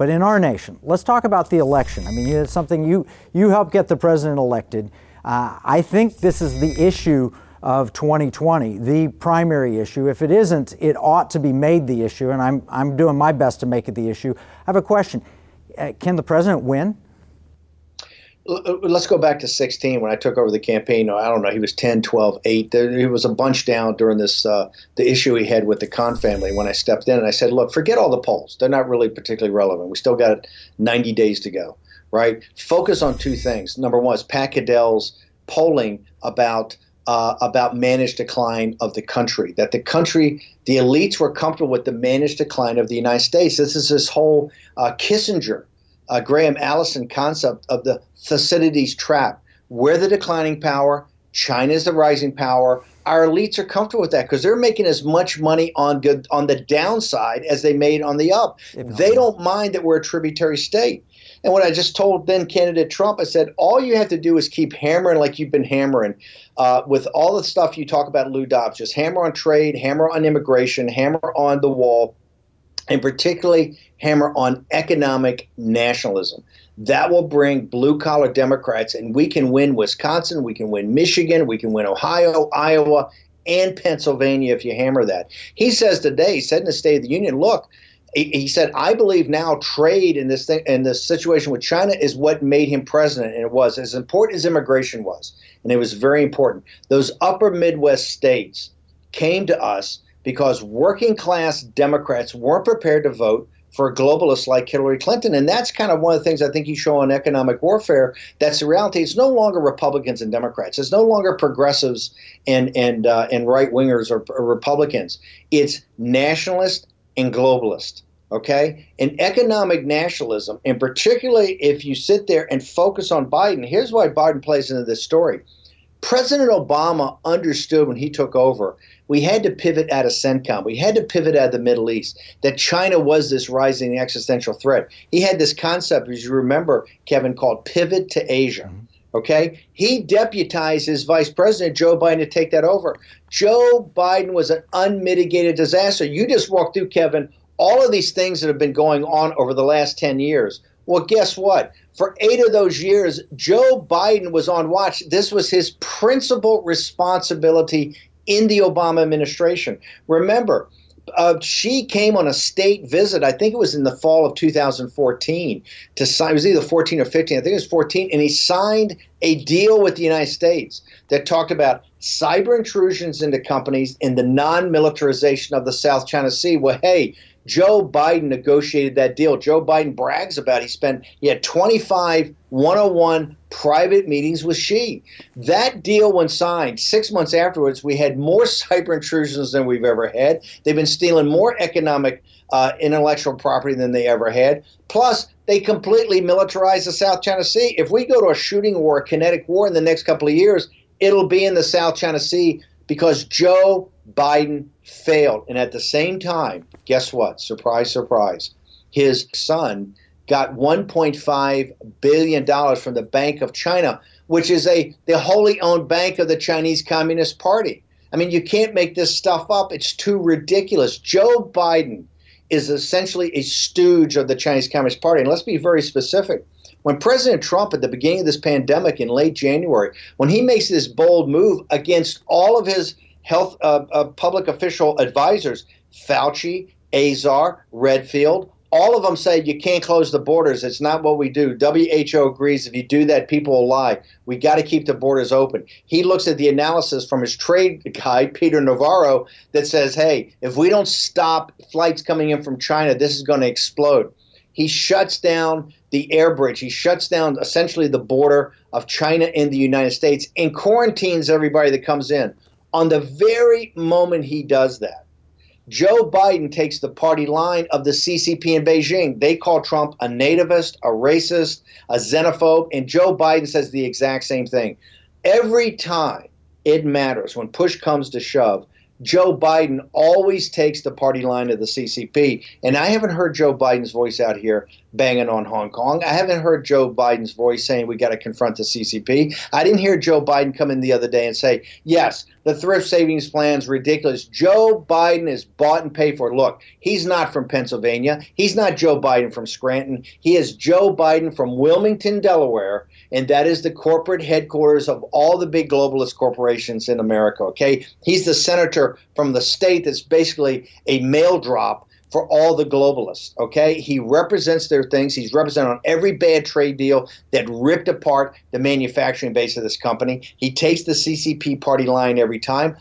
But in our nation, let's talk about the election. I mean, it's something you helped get the president elected. I think this is the issue of 2020, the primary issue. If it isn't, it ought to be made the issue, and I'm doing my best to make it the issue. I have a question. Can the president win? Let's go back to 16 when I took over the campaign. I don't know, he was 10, 12, 8. He was a bunch down during this the issue he had with the Khan family when I stepped in. And I said, look, forget all the polls. They're not really particularly relevant. We still got 90 days to go, right? Focus on two things. Number one is Pat Caddell's polling about managed decline of the country, that the elites were comfortable with the managed decline of the United States. This is this whole Kissinger, Graham Allison concept of the Thucydides trap. We're the declining power. China's the rising power. Our elites are comfortable with that because they're making as much money on the downside as they made on the up. They don't mind that we're a tributary state. And what I just told then candidate Trump, I said, all you have to do is keep hammering like you've been hammering with all the stuff you talk about, Lou Dobbs. Just hammer on trade, hammer on immigration, hammer on the wall, and particularly hammer on economic nationalism. That will bring blue-collar Democrats, and we can win Wisconsin, we can win Michigan, we can win Ohio, Iowa, and Pennsylvania if you hammer that. He says today, he said in the State of the Union, look, he said, I believe now trade in this situation with China is what made him president, and it was as important as immigration was, and it was very important. Those upper Midwest states came to us because working-class Democrats weren't prepared to vote for globalists like Hillary Clinton. And that's kind of one of the things I think you show on economic warfare. That's the reality. It's no longer Republicans and Democrats. It's no longer progressives and right-wingers or Republicans. It's nationalist and globalist. Okay? And economic nationalism, and particularly if you sit there and focus on Biden, here's why Biden plays into this story. President Obama understood when he took over, we had to pivot out of CENTCOM. We had to pivot out of the Middle East, that China was this rising existential threat. He had this concept, as you remember, Kevin, called pivot to Asia. Okay? He deputized his vice president, Joe Biden, to take that over. Joe Biden was an unmitigated disaster. You just walked through, Kevin, all of these things that have been going on over the last 10 years. Well, guess what? For 8 of those years, Joe Biden was on watch. This was his principal responsibility in the Obama administration. Remember, she came on a state visit, I think it was in the fall of 2014, to sign, it was either 14 or 15, I think it was 14, and he signed a deal with the United States that talked about cyber intrusions into companies and the non-militarization of the South China Sea. Well, hey, Joe Biden negotiated that deal. Joe Biden brags about he had 25 one-on-one private meetings with Xi. That deal, when signed, 6 months afterwards, we had more cyber intrusions than we've ever had. They've been stealing more economic intellectual property than they ever had. Plus, they completely militarized the South China Sea. If we go to a shooting war, a kinetic war in the next couple of years, it'll be in the South China Sea because Joe Biden failed. And at the same time, guess what? Surprise, surprise. His son got $1.5 billion from the Bank of China, which is the wholly owned bank of the Chinese Communist Party. I mean, you can't make this stuff up. It's too ridiculous. Joe Biden is essentially a stooge of the Chinese Communist Party. And let's be very specific. When President Trump, at the beginning of this pandemic in late January, when he makes this bold move against all of his health public official advisors, Fauci, Azar, Redfield, all of them say you can't close the borders. It's not what we do. WHO agrees if you do that, people will lie. We got to keep the borders open. He looks at the analysis from his trade guy, Peter Navarro, that says, hey, if we don't stop flights coming in from China, this is going to explode. He shuts down the air bridge. He shuts down essentially the border of China and the United States and quarantines everybody that comes in. On the very moment he does that, Joe Biden takes the party line of the CCP in Beijing. They call Trump a nativist, a racist, a xenophobe, and Joe Biden says the exact same thing. Every time it matters, when push comes to shove, Joe Biden always takes the party line of the CCP. And I haven't heard Joe Biden's voice out here banging on Hong Kong. I haven't heard Joe Biden's voice saying we got to confront the CCP. I didn't hear Joe Biden come in the other day and say, yes, the thrift savings plan's ridiculous. Joe Biden is bought and paid for. Look, he's not from Pennsylvania. He's not Joe Biden from Scranton. He is Joe Biden from Wilmington, Delaware, and that is the corporate headquarters of all the big globalist corporations in America, okay? He's the senator from the state that's basically a mail drop for all the globalists, okay? He represents their things. He's represented on every bad trade deal that ripped apart the manufacturing base of this company. He takes the CCP party line every time.